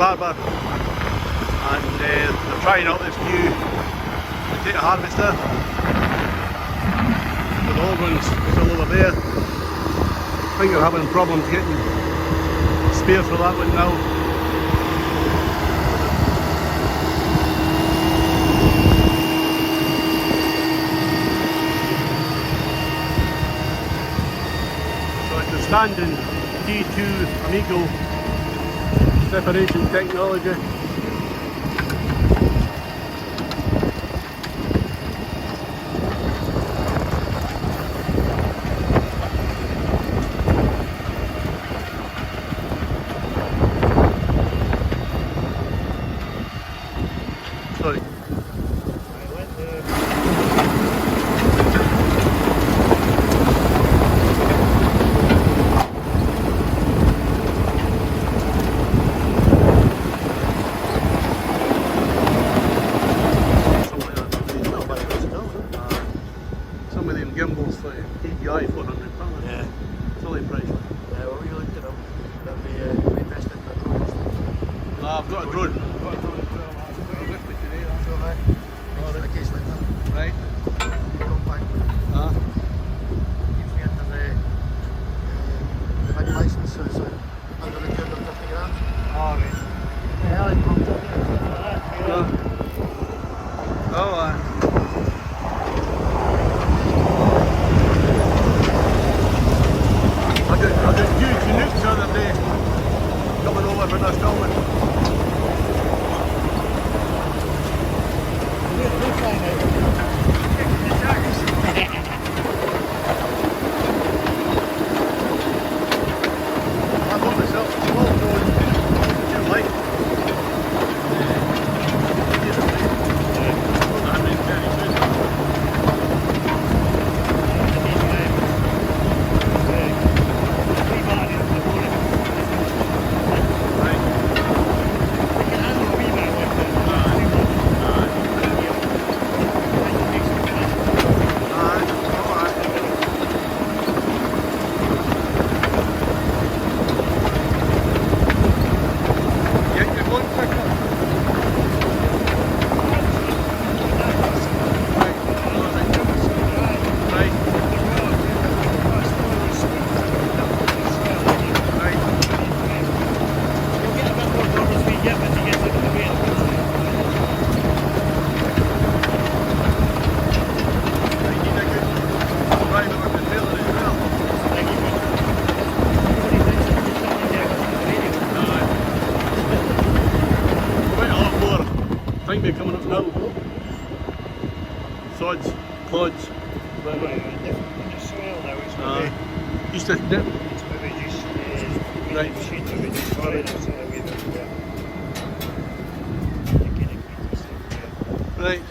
harbour, and they're trying out this new potato harvester. The old one's still over there. I think they're having problems getting spares for that one now. So it's the standing D2 Amigo separation technology. Sorry. Some of them gimbals for DJI £400. Yeah. Silly price. Yeah, well, we looked at them. That we invested in the drones. I've got a drone. Got a drone as well. With me today, that's So, all in a case like that. right. Compact. Ah. Keeps me under the big license, so it's under the 250 grand. Oh, right. Yeah, I pumped it. Oh, I got huge Chinooks the other day coming over for this filming. I bought myself a small drone, too light. I think they're coming up now. Sods, clods. Just soil now, it's maybe, Just a dip. it's maybe just Right. sheet maybe just sorry, that's a wee bit, yeah. Right.